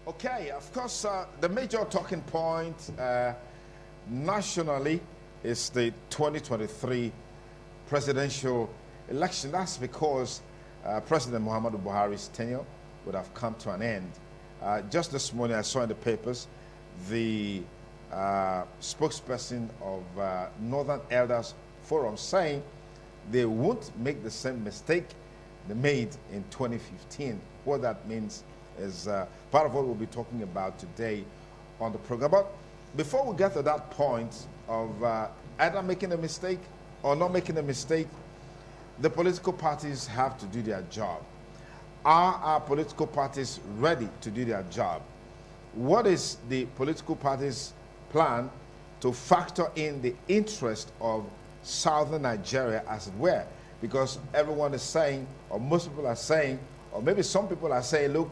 Okay, of course, the major talking point nationally is the 2023 presidential election. That's because President Muhammadu Buhari's tenure would have come to an end. Just this morning, I saw in the papers the spokesperson of Northern Elders Forum saying they won't make the same mistake they made in 2015. What that means is part of what we'll be talking about today on the program. But before we get to that point of either making a mistake or not making a mistake, the political parties have to do their job. Are our political parties ready to do their job? What is the political parties' plan to factor in the interest of southern Nigeria, as it were? Because everyone is saying, or most people are saying, or maybe some people are saying, look,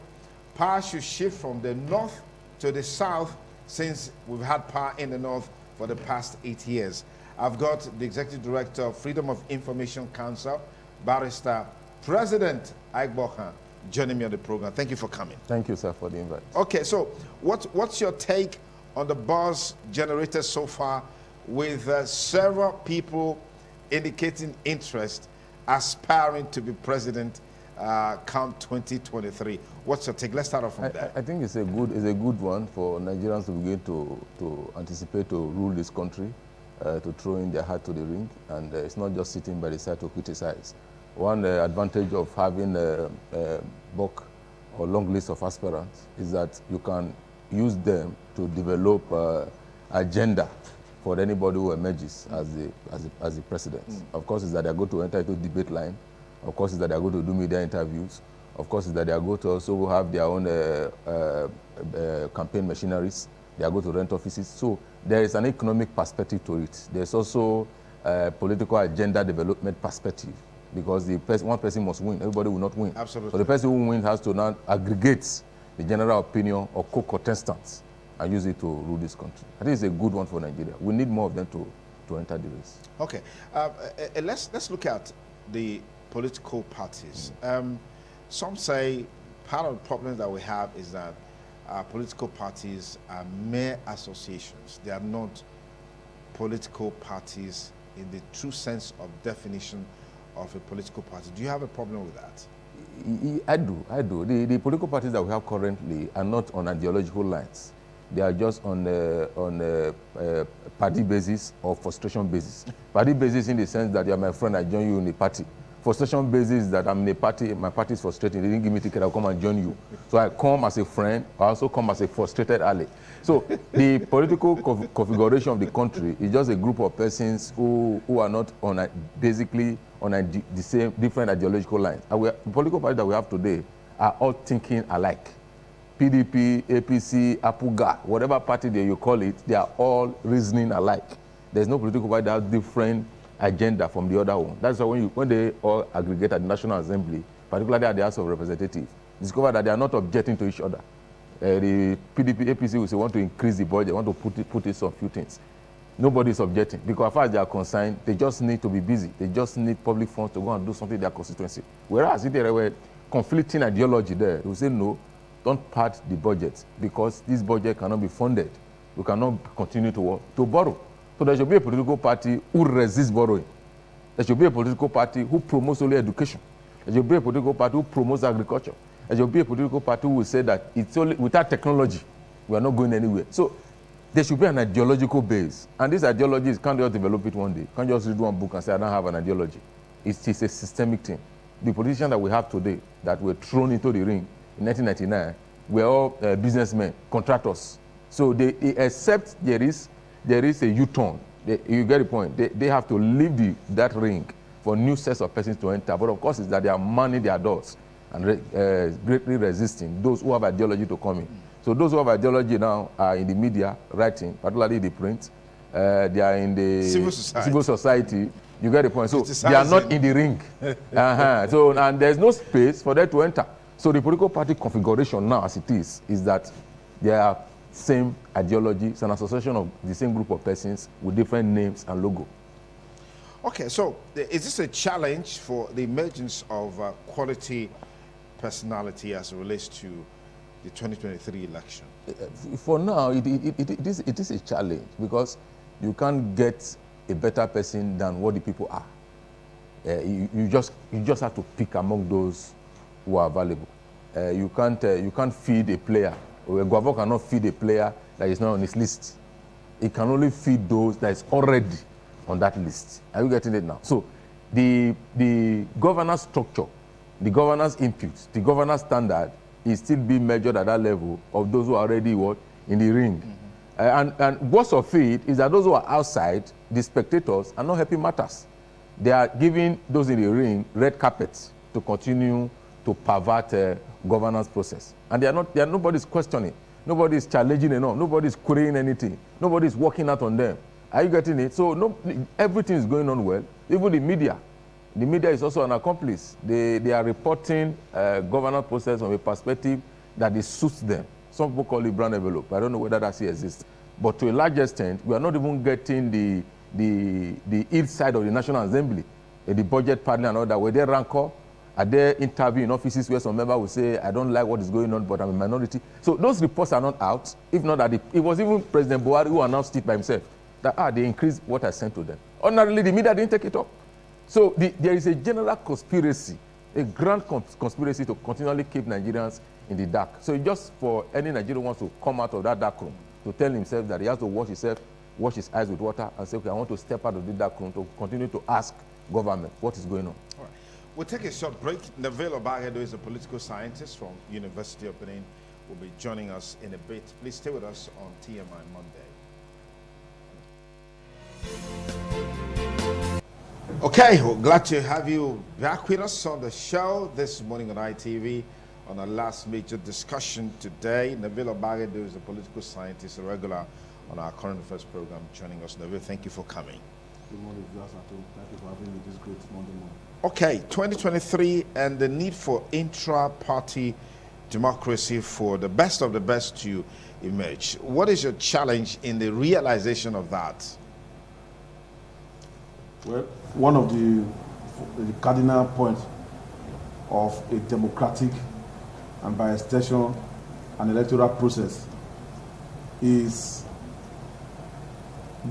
power should shift from the north to the south since we've had power in the north for the past 8 years. I've got the Executive Director of Freedom of Information Council, Barrister President Aigbokan, joining me on the program. Thank you for coming. Thank you, sir, for the invite. Okay, so what's your take on the buzz generated so far with several people indicating interest, aspiring to be president come 2023? What's your take? Let's start off from there. I think it's a good one for Nigerians to begin to anticipate to rule this country, to throw in their hat to the ring, and it's not just sitting by the side to criticize. One advantage of having a bulk or long list of aspirants is that you can use them to develop agenda for anybody who emerges as the president. Of course, is that they are going to enter into debate line. Of course, is that they are going to do media interviews. Of course, is that they are going to also have their own campaign machineries. They are going to rent offices. So there is an economic perspective to it. There's also a political agenda development perspective, because one person must win. Everybody will not win. Absolutely. So the person who wins has to now aggregate the general opinion of co-contestants and use it to rule this country. I think it's a good one for Nigeria. We need more of them to enter the race. Okay, let's look at the political parties. Some say part of the problem that we have is that our political parties are mere associations. They are not political parties in the true sense of definition of a political party. Do you have a problem with that? I do. The political parties that we have currently are not on ideological lines. They are just on a party basis or frustration basis. Party basis in the sense that you are my friend, I join you in the party. Frustration basis that I'm in a party, my party is frustrating, they didn't give me ticket, I'll come and join you. So I come as a friend, I also come as a frustrated ally. So the political configuration of the country is just a group of persons who are not on basically on the same different ideological lines. And the political parties that we have today are all thinking alike. PDP, APC, APUGA, whatever party that you call it, they are all reasoning alike. There's no political party that has different agenda from the other one. That's why when they all aggregate at the National Assembly, particularly at the House of Representatives, discover that they are not objecting to each other. The PDP, APC will say want to increase the budget, want to put it on a few things. Nobody is objecting, because as far as they are concerned, they just need to be busy. They just need public funds to go and do something in their constituency. Whereas if there were conflicting ideology there, they will say no, don't pad the budget, because this budget cannot be funded. We cannot continue to borrow. So there should be a political party who resists borrowing. There should be a political party who promotes only education. There should be a political party who promotes agriculture. There should be a political party who will say that it's only without technology, we are not going anywhere. So there should be an ideological base. And these ideologies can't just develop it one day. Can't just read one book and say, I don't have an ideology. It's a systemic thing. The politicians that we have today that were thrown into the ring in 1999 were all businessmen, contractors. So they accept there is a U-turn. You get the point. They have to leave that ring for new sets of persons to enter. But of course, it's that they are manning their doors and greatly resisting those who have ideology to come in. So those who have ideology now are in the media, writing, particularly the print. They are in the civil society. You get the point. So they are not in the ring. So and there's no space for them to enter. So the political party configuration now, as it is that there are same ideology. It's an association of the same group of persons with different names and logo. Okay, so is this a challenge for the emergence of quality personality as it relates to the 2023 election? For now, it is a challenge because you can't get a better person than what the people are. You just have to pick among those who are available. You can't feed a player. A Guavo cannot feed a player that is not on his list. It can only feed those that is already on that list. Are you getting it now? So the governance structure, the governance inputs, the governance standard is still being measured at that level of those who are already in the ring. And worst of it is that those who are outside, the spectators, are not helping matters. They are giving those in the ring red carpets to continue to pervert governance process. And nobody's questioning. Nobody's challenging enough. Nobody's querying anything. Nobody's working out on them. Are you getting it? So everything is going on well. Even the media. The media is also an accomplice. They are reporting governance process from a perspective that it suits them. Some people call it brown envelope. I don't know whether that still exists. But to a large extent, we are not even getting the east side of the National Assembly, the budget panel and all that, where they rancor. Are there interview in offices where some member will say, I don't like what is going on, but I'm a minority? So those reports are not out. If not that, it was even President Buhari who announced it by himself, that they increased what I sent to them. Ordinarily, the media didn't take it up. So there is a general conspiracy, a grand conspiracy to continually keep Nigerians in the dark. So just for any Nigerian who wants to come out of that dark room, to tell himself that he has to wash his eyes with water and say, okay, I want to step out of the dark room to continue to ask government what is going on. All right. We'll take a short break. Neville Obagedo is a political scientist from University of Benin. Will be joining us in a bit. Please stay with us on TMI Monday. Okay, well, glad to have you back with us on the show this morning on ITV on our last major discussion today. Neville Obagedo is a political scientist, a regular on our current affairs program, joining us. Neville, thank you for coming. Good morning, Thank you for having me this great Monday morning. Okay, 2023 and the need for intra-party democracy for the best of the best to emerge. What is your challenge in the realization of that? Well, one of the cardinal points of a democratic and by extension an electoral process is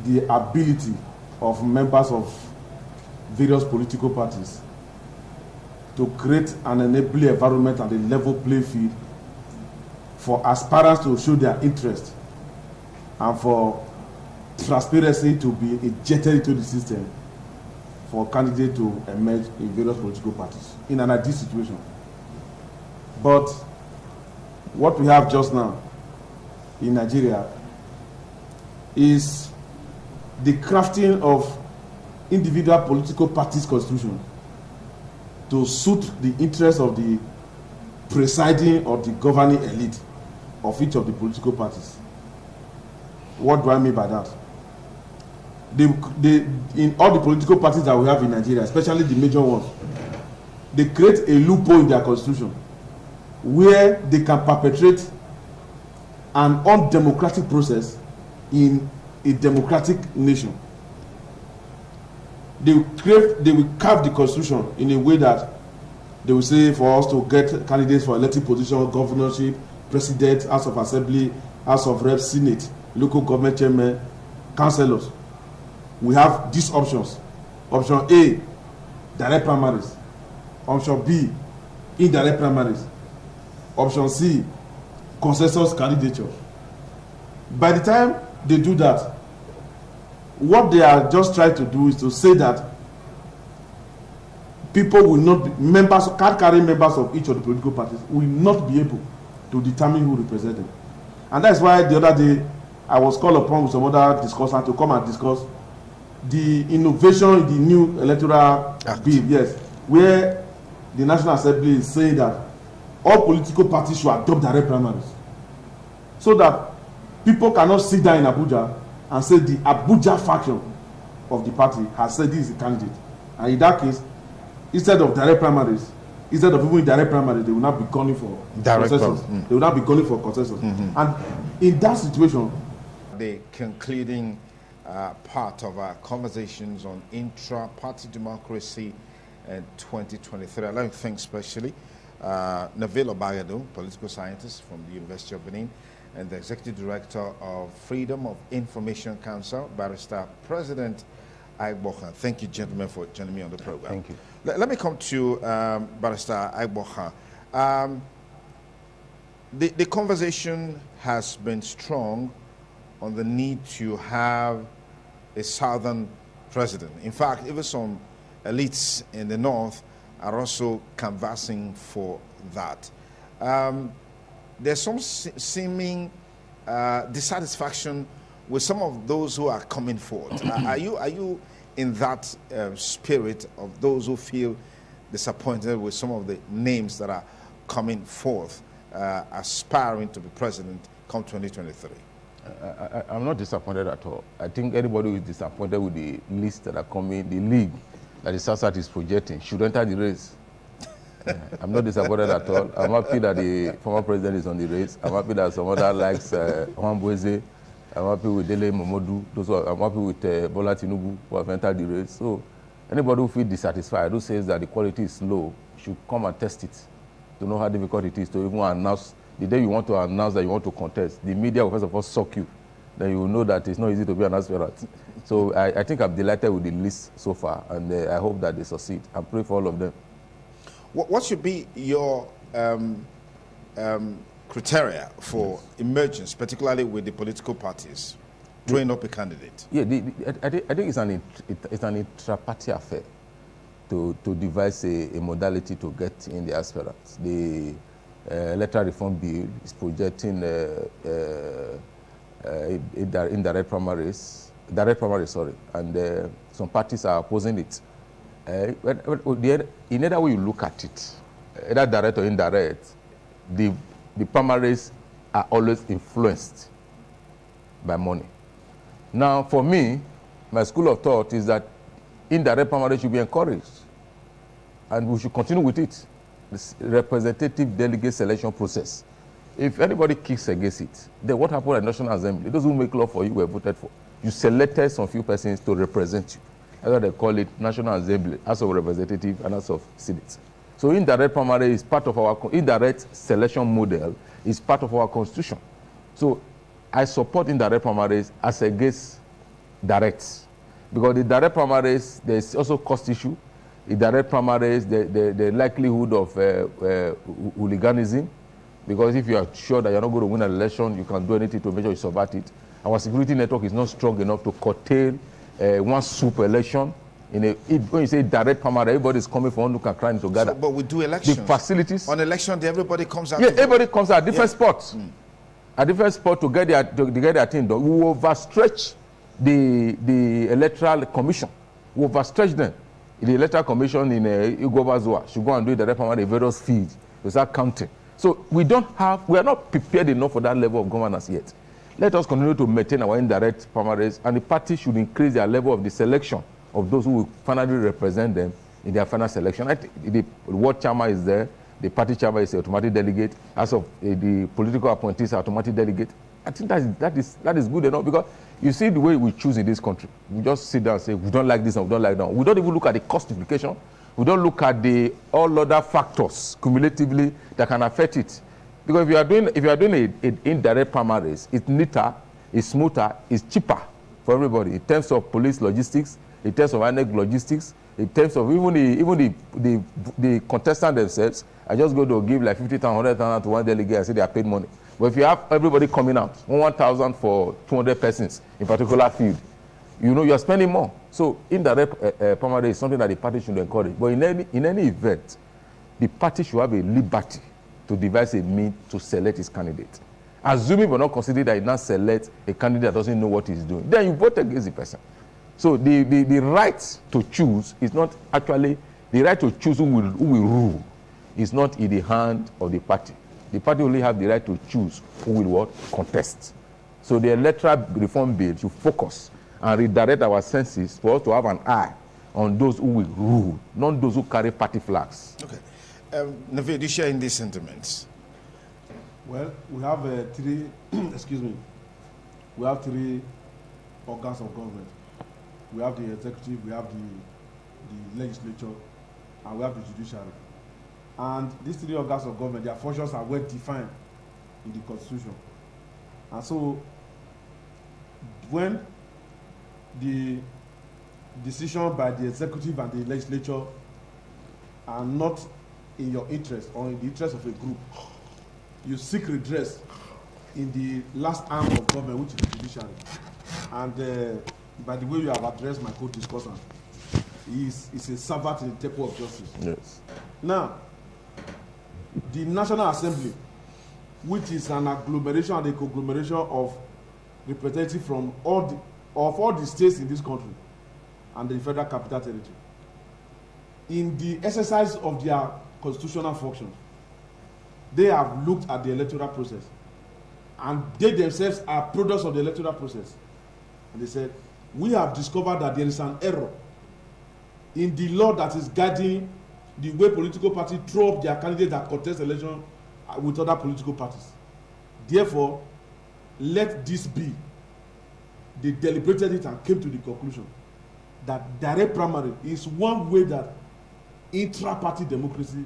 the ability of members of various political parties to create an enabling environment and a level playing field for aspirants to show their interest and for transparency to be injected into the system for candidates to emerge in various political parties in an ideal situation. But what we have just now in Nigeria is the crafting of individual political parties' constitution to suit the interests of the presiding or the governing elite of each of the political parties. What do I mean by that? In all the political parties that we have in Nigeria, especially the major ones, they create a loophole in their constitution where they can perpetrate an undemocratic process in a democratic nation. They will carve the constitution in a way that they will say for us to get candidates for elected position, governorship, president, House of Assembly, House of Reps, Senate, local government chairman, councillors. We have these options. Option A, direct primaries. Option B, indirect primaries. Option C, consensus candidature. By the time they do that, what they are just trying to do is to say that people will not be members, card-carrying members of each of the political parties will not be able to determine who represents them. And that's why the other day I was called upon with some other discussants to come and discuss the innovation in the new electoral bill, yes, where the National Assembly is saying that all political parties should adopt direct primaries so that people cannot sit down in Abuja and say the Abuja faction of the party has said this is the candidate. And in that case, instead of direct primaries, instead of even direct primaries, they will not be calling for consensus. They will not be calling for consensus. And in that situation, the concluding part of our conversations on intra-party democracy in 2023, I'd like to thank especially Neville Obayado, political scientist from the University of Benin, and the Executive Director of Freedom of Information Council, Barrister President Aigboha. Thank you, gentlemen, for joining me on the program. Thank you. Let me come to Barrister Aigboha. The conversation has been strong on the need to have a southern president. In fact, even some elites in the north are also canvassing for that. There's some seeming dissatisfaction with some of those who are coming forward. Are you in that spirit of those who feel disappointed with some of the names that are coming forth, aspiring to be president come 2023? I'm not disappointed at all. I think anybody who is disappointed with the list that are coming, the league that the South is projecting, should enter the race. I'm not disappointed at all. I'm happy that the former president is on the race. I'm happy that some other likes Juan Bueze. I'm happy with Dele Momodu. I'm happy with Bola Tinubu who have entered the race. So anybody who feels dissatisfied, who says that the quality is low, should come and test it to know how difficult it is to even announce. The day you want to announce that you want to contest, the media will first of all suck you. Then you will know that it's not easy to be an aspirant. So I think I'm delighted with the list so far, and I hope that they succeed. I pray for all of them. What should be your criteria for emergence, particularly with the political parties, drawing up a candidate? Yeah, I think it's an intra-party affair to devise a modality to get in the aspirants. The electoral reform bill is projecting indirect primaries, and some parties are opposing it. In either way you look at it, either direct or indirect, the primaries are always influenced by money. Now, for me, my school of thought is that indirect primaries should be encouraged, and we should continue with it. This representative delegate selection process. If anybody kicks against it, then what happened at National Assembly? Those who make law for you were voted for. You selected some few persons to represent you. That's what they call it, National Assembly, House of Representatives and House of Senate. So indirect primary is part of our indirect selection model, is part of our constitution. So I support indirect primaries as against direct, because the direct primaries, there's also cost issue. The direct primaries, the likelihood of hooliganism, because if you are sure that you're not going to win an election, you can do anything to make sure you subvert it. Our security network is not strong enough to curtail one super election. When you say direct primary, everybody is coming from one nook and crying together. So, but we do elections. The facilities. On election day, everybody comes out. Yeah, everybody comes out at different spots. At different spots to get their thing done. We will overstretch the electoral commission. We overstretch them. The electoral commission in Igobazua should go and do the direct primary in various fields to start counting. So we are not prepared enough for that level of governance yet. Let us continue to maintain our indirect primaries, and the party should increase their level of the selection of those who will finally represent them in their final selection. I think the ward chairman is there, the party chairman is an automatic delegate, as of the political appointees are automatic delegate. I think that is good enough, because you see the way we choose in this country. We just sit down and say, we don't like this and we don't like that. We don't even look at the cost implication. We don't look at the all other factors cumulatively that can affect it. Because if you are doing an indirect primaries, it's neater, it's smoother, it's cheaper for everybody in terms of police logistics, in terms of INEC logistics, in terms of even the contestants themselves. I just go to give like 50,000, 100,000 to one delegate and say they are paid money. But if you have everybody coming out, 1,000 for 200 persons in particular field, you know you are spending more. So indirect primary is something that the party should encourage. But in any event, the party should have a liberty to devise a means to select its candidate. Assuming we're not considering that you now select a candidate that doesn't know what he's doing, then you vote against the person. So the right to choose is not actually, the right to choose who will rule is not in the hand of the party. The party only have the right to choose who will what? Contest. So the electoral reform bill should focus and redirect our senses for us to have an eye on those who will rule, not those who carry party flags. Okay. Neville, do you share in these sentiments? Well, we have three, excuse me, we have three organs of government. We have the executive, we have the legislature, and we have the judiciary. And these 3 organs of government, their functions are well defined in the Constitution. And so, when the decision by the executive and the legislature are not in your interest or in the interest of a group, you seek redress in the last arm of government, which is the judiciary. And by the way you have addressed my co-discussant, is a servant in the temple of justice. Yes. Now, the National Assembly, which is an agglomeration and a conglomeration of representatives from all the states in this country and the Federal Capital Territory, in the exercise of their constitutional functions, they have looked at the electoral process, and they themselves are products of the electoral process. And they said, we have discovered that there is an error in the law that is guiding the way political parties throw up their candidates that contest election with other political parties. Therefore, let this be. They deliberated it and came to the conclusion that direct primary is one way that intra-party democracy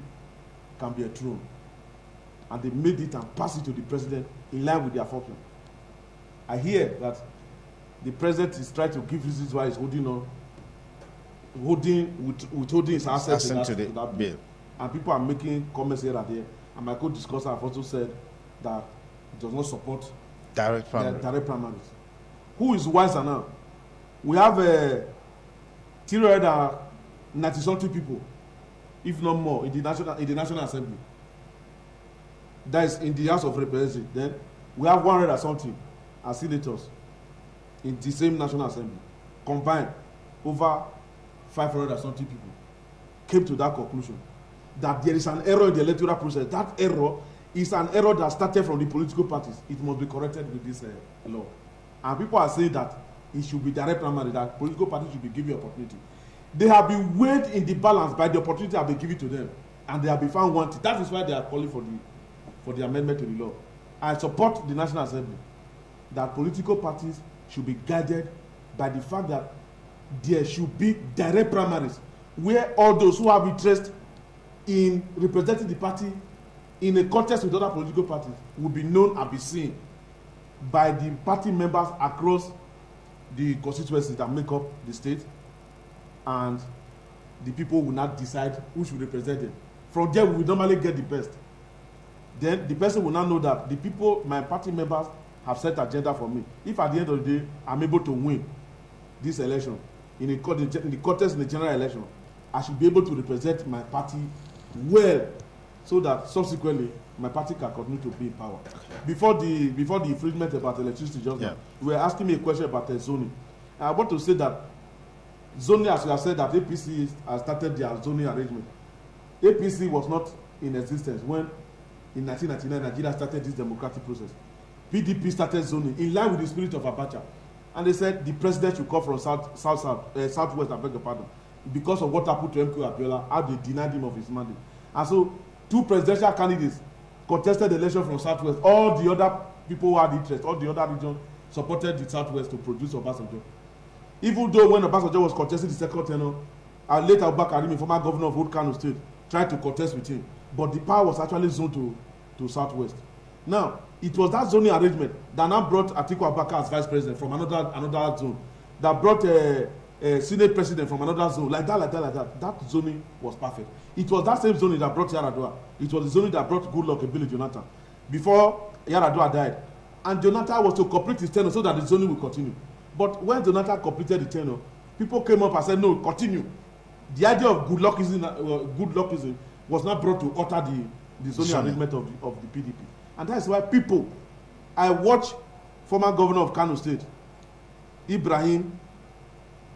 can be enthroned. And they made it and passed it to the president in line with their function. I hear that the president is trying to give reasons why he's withholding his assets to that bill. And people are making comments here and there. And my co-discussor have also said that it does not support direct primaries. Who is wiser now? We have 390-something people, if not more, in the National Assembly. That is in the House of Representatives. Then we have 100-something as senators in the same National Assembly. Combined, over 500-something people came to that conclusion that there is an error in the electoral process. That error is an error that started from the political parties. It must be corrected with this law. And people are saying that it should be direct primary, that political parties should be given opportunity. They have been weighed in the balance by the opportunity that have been given to them, and they have been found wanting. That is why they are calling for the amendment to the law. I support the National Assembly that political parties should be guided by the fact that there should be direct primaries where all those who have interest in representing the party in a contest with other political parties will be known and be seen by the party members across the constituencies that make up the state, and the people will not decide who should represent them. From there, we will normally get the best. Then the person will now know that the people, my party members, have set agenda for me. If at the end of the day, I'm able to win this election in the contest in the general election, I should be able to represent my party well, so that subsequently my party can continue to be in power. Before the infringement about electricity just now, you were asking me a question about zoning. I want to say that zoning, as you have said, that APC has started their zoning arrangement. APC was not in existence when, in 1999, Nigeria started this democratic process. PDP started zoning in line with the spirit of Abacha, and they said the president should come from southwest. I beg your pardon, because of what happened to MK Abiola, how they denied him of his mandate. And so, 2 presidential candidates contested the election from southwest. All the other people who had interest, all the other regions supported the southwest to produce Obasanjo. Even though when Obasanjo was contesting the second tenure, later Abubakar Arimi, former governor of Old Kano State, tried to contest with him, but the power was actually zoned to southwest. Now, it was that zoning arrangement that now brought Atiku Abubakar as vice president from another zone, that brought a Senate president from another zone, like that. That zoning was perfect. It was that same zoning that brought Yaradua. It was the zoning that brought Goodluck Ebele Jonathan before Yaradua died. And Jonathan was to complete his tenure so that the zoning will continue. But when Jonathan completed the tenure, people came up and said, no, continue. The idea of Goodluckism was not brought to alter the zoning arrangement of the PDP. And that's why I watched former governor of Kano State, Ibrahim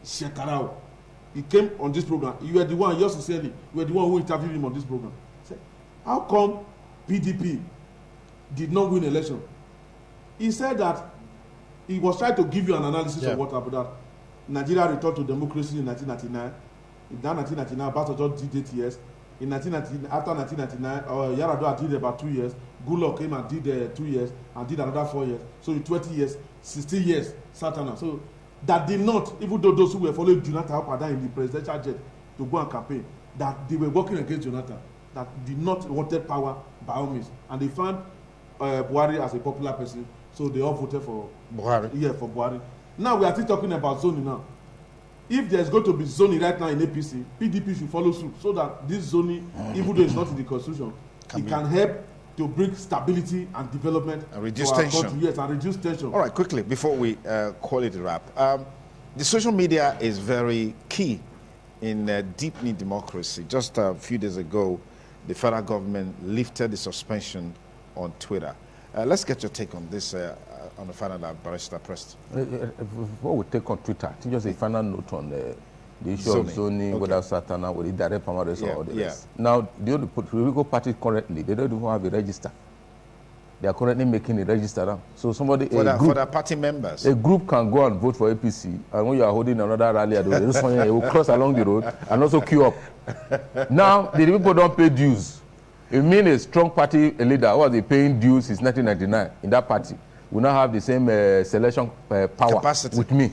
Shekarau. He came on this program. You were the one, yours sincerely, you were the one who interviewed him on this program. Said, how come PDP did not win election? He said that he was trying to give you an analysis of what happened. That Nigeria returned to democracy in 1999. In that 1999, Obasanjo did 8 years. In 1999, after 1999, Yaradua did about 2 years. Goodluck came and did 2 years and did another 4 years. So in 20 years, 16 years, Satana. So that did not, even though those who were following Jonathan up and down in the presidential jet to go and campaign, that they were working against Jonathan. that did not wanted power by all means, and they found Buhari as a popular person, so they all voted for Buhari. Yeah, for Buhari. Now we are still talking about zoning now. If there's going to be zoning right now in APC, PDP should follow suit so that this zoning, even though it's not in the constitution, it can help to bring stability and development and reduce to our tension. country. Yes, and reduce tension. All right, quickly, before we call it a wrap. The social media is very key in deepening democracy. Just a few days ago, the federal government lifted the suspension on Twitter. Let's get your take on this on the final Barrister Preston. Before we take on Twitter, just a final note on the issue of zoning, whether Satana, whether direct permanent or the rest. Now, the other political parties currently, they don't even have a register. They are currently making a register now. So somebody, for their party members. A group can go and vote for APC, and when you are holding another rally, they will cross along the road and also queue up. Now, the people don't pay dues. It means a strong party leader who has been paying dues since 1999 in that party will now have the same selection power capacity with me,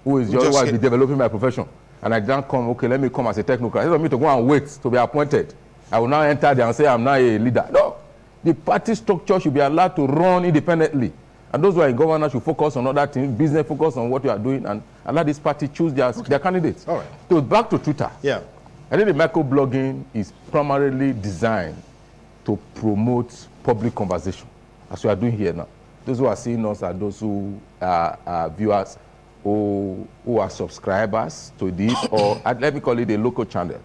who is just developing my profession. And I don't come, okay, let me come as a technocrat. It's for me to go and wait to be appointed. I will now enter there and say I'm now a leader. No, the party structure should be allowed to run independently. And those who are in governance should focus on other things, business focus on what you are doing, and allow this party choose their candidates. All right. So back to Twitter. Yeah. I think the microblogging is primarily designed to promote public conversation, as we are doing here now. Those who are seeing us are those who are viewers who are subscribers to this, or let me call it a local channel,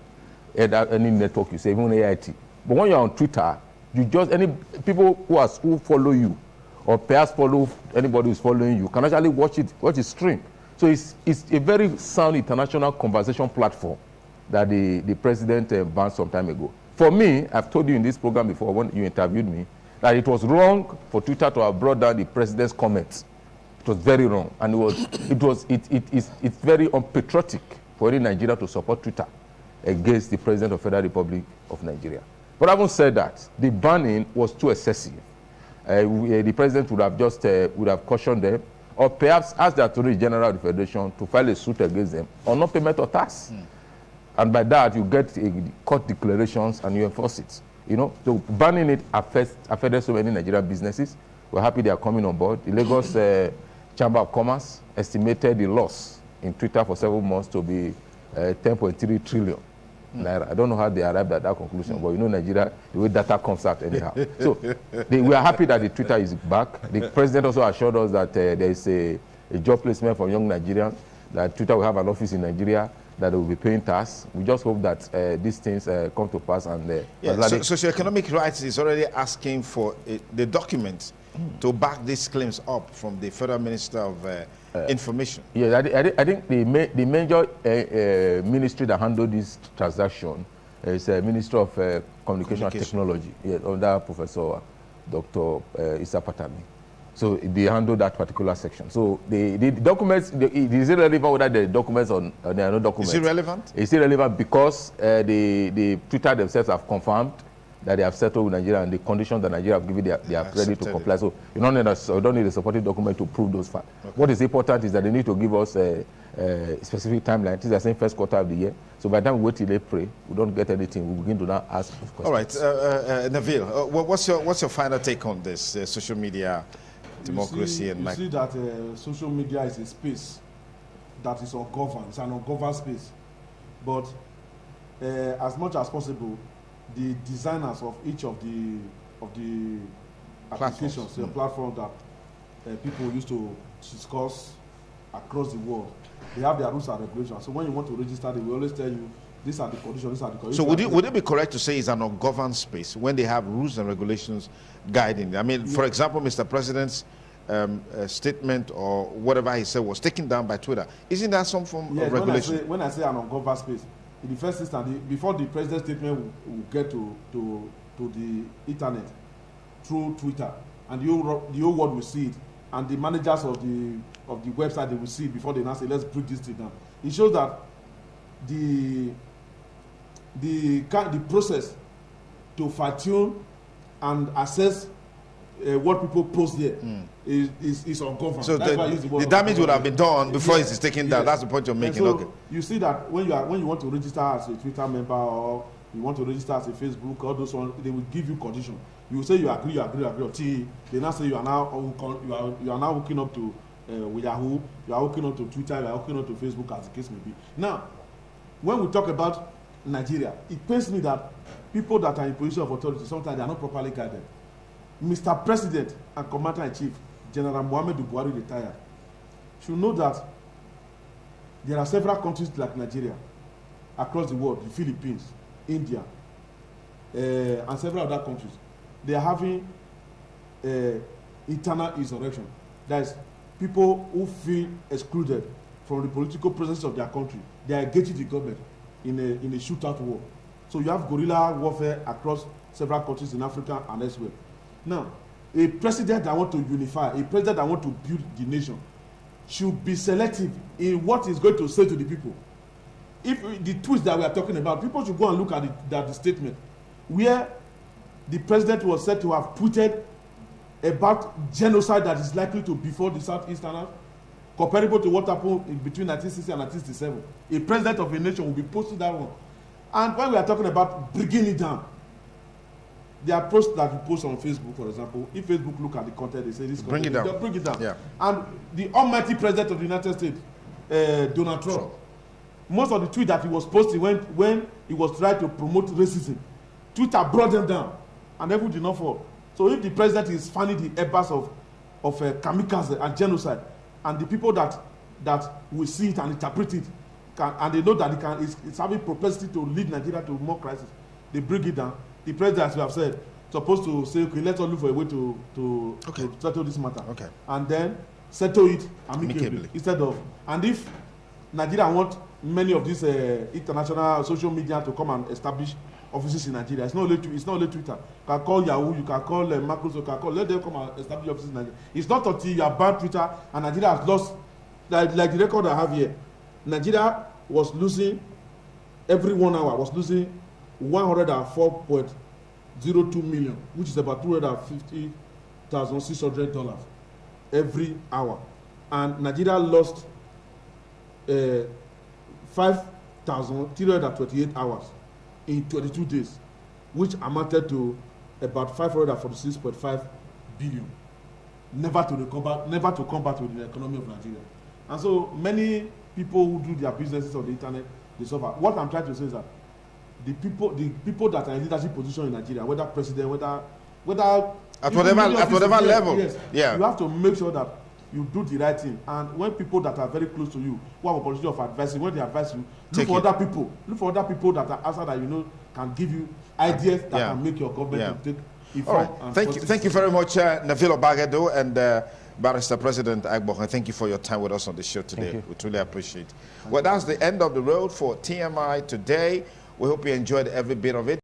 any network you say, even AIT. But when you're on Twitter, you just, any people who follow you, or perhaps follow anybody who's following you, can actually watch the stream. So it's a very sound international conversation platform that the president banned some time ago. For me, I've told you in this program before when you interviewed me, that it was wrong for Twitter to have brought down the president's comments. It was very wrong, and it's very unpatriotic for any Nigeria to support Twitter against the president of the Federal Republic of Nigeria. But having said that, the banning was too excessive. The president would have just would have cautioned them, or perhaps asked the Attorney General of the Federation to file a suit against them on non-payment of tax. And by that, you get court declarations and you enforce it. You know, so banning it affected so many Nigerian businesses. We're happy they are coming on board. The Lagos Chamber of Commerce estimated the loss in Twitter for 7 months to be 10.3 trillion naira. I don't know how they arrived at that conclusion, but you know Nigeria, the way data comes out anyhow. So we are happy that the Twitter is back. The president also assured us that there is a job placement for young Nigerians, that Twitter will have an office in Nigeria, that they will be paying tax. We just hope that these things come to pass. And Socioeconomic Rights is already asking for the documents to back these claims up from the Federal Minister of Information. Yes, I think the major ministry that handled this transaction is the Ministry of Communication and Technology, under Professor Dr. Issa Patami. So they handle that particular section. So the documents, is it relevant whether the documents or there are no documents? Is it relevant? It's irrelevant because the Twitter themselves have confirmed that they have settled with Nigeria and the conditions that Nigeria have given, they are ready to comply. So you don't need a supporting document to prove those facts. Okay. What is important is that they need to give us a specific timeline. This is the same first quarter of the year. So by the time we wait till April, we don't get anything. We begin to now ask questions. All right, Nabil, what's your final take on this social media democracy? You see that social media is a space that is ungoverned. It's an ungoverned space. But as much as possible, the designers of each of the applications, the platform that people used to discuss across the world, they have their rules and regulations. So when you want to register, they will always tell you, these are the conditions, these are the conditions. So would it be correct to say it's an ungoverned space when they have rules and regulations guiding them? I mean, for example, Mr. President's statement or whatever he said was taken down by Twitter. Isn't that some form of regulation? When I say an ungoverned space, in the first instance, before the president's statement will get to the internet through Twitter, and the whole world will see it, and the managers of the website, they will see it before they now say, let's break this thing down. It shows that the process to fine-tune and assess what people post there is ungoverned. So the damage would have been done before it is taken down. That's the point you're making. So you see that when you want to register as a Twitter member, or you want to register as a Facebook, all those ones, they will give you condition. You will say you agree, until they now say you are now hooking up to with Yahoo, you are hooking up to Twitter, you are hooking up to Facebook, as the case may be. Now, when we talk about Nigeria, it pains me that people that are in position of authority, sometimes they are not properly guided. Mr. President and Commander-in-Chief, General Muhammadu Buhari retired, should know that there are several countries like Nigeria across the world, the Philippines, India, and several other countries. They are having internal insurrection. That is, people who feel excluded from the political presence of their country. They are engaging the government in a shootout war. So you have guerrilla warfare across several countries in Africa and elsewhere. Now, a president that wants to unify, a president that wants to build the nation, should be selective in what he's going to say to the people. If the tweets that we are talking about, people should go and look at the statement where the president was said to have tweeted about genocide that is likely to befall the Southeasterners, comparable to what happened between 1960 and 1967. A president of a nation will be posting that one. And when we are talking about bringing it down, there are posts that you post on Facebook, for example. If Facebook look at the content, they say this bring it down. Bring it down. Yeah. And the almighty president of the United States, Donald Trump, most of the tweets that he was posting when he was trying to promote racism, Twitter brought them down, and everyone did not fall. So if the president is fanning the embers of kamikaze and genocide, and the people that will see it and interpret it, and they know that it's having propensity to lead Nigeria to more crisis, they bring it down. The president, as we have said, supposed to say, okay, let's all look for a way to settle this matter. Okay. And then settle it amicably. Instead of, and if Nigeria want many of these international social media to come and establish offices in Nigeria, it's not only Twitter. You can call Yahoo, you can call Macros, you can call, let them come and establish offices in Nigeria. It's not until you have banned Twitter and Nigeria has lost, like the record I have here, Nigeria was losing, every 1 hour, was losing $104.02 million, which is about $250,600 every hour. And Nigeria lost 5,328 hours in 22 days, which amounted to about 546.5 billion. Never to come back to the economy of Nigeria. And so many people who do their businesses on the internet, they suffer. What I'm trying to say is that the people that are in leadership position in Nigeria, whether president, whether at whatever level, yes, yeah, you have to make sure that you do the right thing. And when people that are very close to you, who have a position of advising, when they advise you, look for other people that are outside that can give you ideas that can make your government to take effect. All right. Thank you very much, Neville Obagedo and Barrister President Agboh. And thank you for your time with us on the show today. We truly appreciate it. Well, that's the end of the road for TMI today. We hope you enjoyed every bit of it.